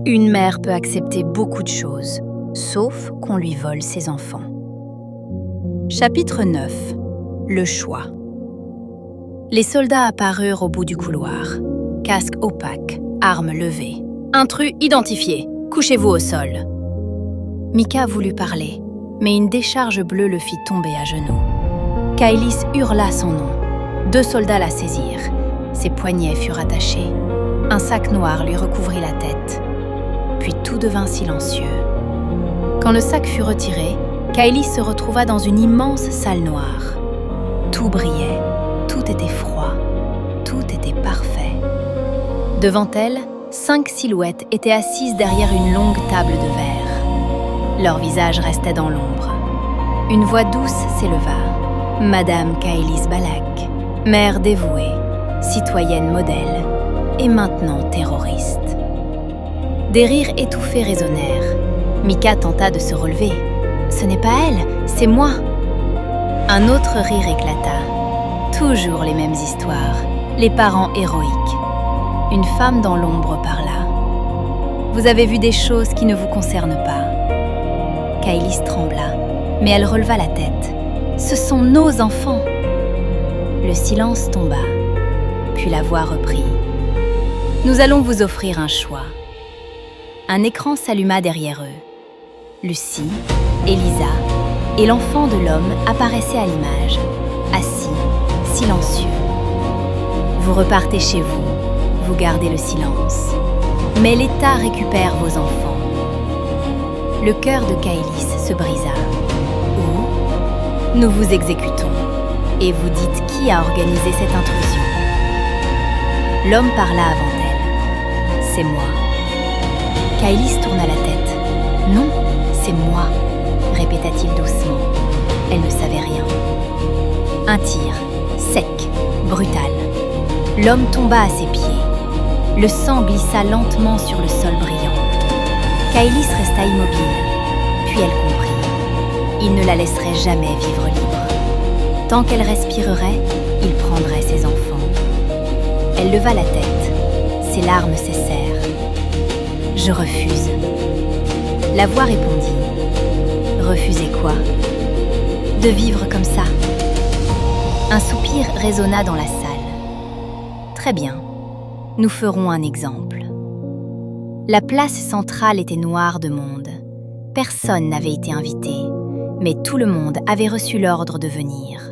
Une mère peut accepter beaucoup de choses, sauf qu'on lui vole ses enfants. Chapitre 9. Le choix. Les soldats apparurent au bout du couloir. Casque opaque, armes levées. Intrus identifié, couchez-vous au sol. Micah voulut parler, mais une décharge bleue le fit tomber à genoux. Kailis hurla son nom. 2 soldats la saisirent. Ses poignets furent attachés. Un sac noir lui recouvrit la tête. Puis tout devint silencieux. Quand le sac fut retiré, Kailis se retrouva dans une immense salle noire. Tout brillait, tout était froid, tout était parfait. Devant elle, 5 silhouettes étaient assises derrière une longue table de verre. Leurs visages restaient dans l'ombre. Une voix douce s'éleva. Madame Kailis Balak, mère dévouée, citoyenne modèle, et maintenant terroriste. Des rires étouffés résonnèrent. Micah tenta de se relever. « Ce n'est pas elle, c'est moi !» Un autre rire éclata. Toujours les mêmes histoires, les parents héroïques. Une femme dans l'ombre parla. « Vous avez vu des choses qui ne vous concernent pas. » Kailis trembla, mais elle releva la tête. « Ce sont nos enfants !» Le silence tomba, puis la voix reprit. « Nous allons vous offrir un choix. » Un écran s'alluma derrière eux. Lucie, Elisa et l'enfant de l'homme apparaissaient à l'image, assis, silencieux. Vous repartez chez vous, vous gardez le silence. Mais l'État récupère vos enfants. Le cœur de Kailis se brisa. Ou nous vous exécutons, et vous dites qui a organisé cette intrusion. L'homme parla avant elle. C'est moi. Kailis tourna la tête. Non, c'est moi, répéta-t-il doucement. Elle ne savait rien. Un tir, sec, brutal. L'homme tomba à ses pieds. Le sang glissa lentement sur le sol brillant. Kailis resta immobile, puis elle comprit. Il ne la laisserait jamais vivre libre. Tant qu'elle respirerait, il prendrait ses enfants. Elle leva la tête. Ses larmes cessèrent. « Je refuse. » La voix répondit. « Refuser quoi ? De vivre comme ça ?» Un soupir résonna dans la salle. « Très bien. Nous ferons un exemple. » La place centrale était noire de monde. Personne n'avait été invité, mais tout le monde avait reçu l'ordre de venir.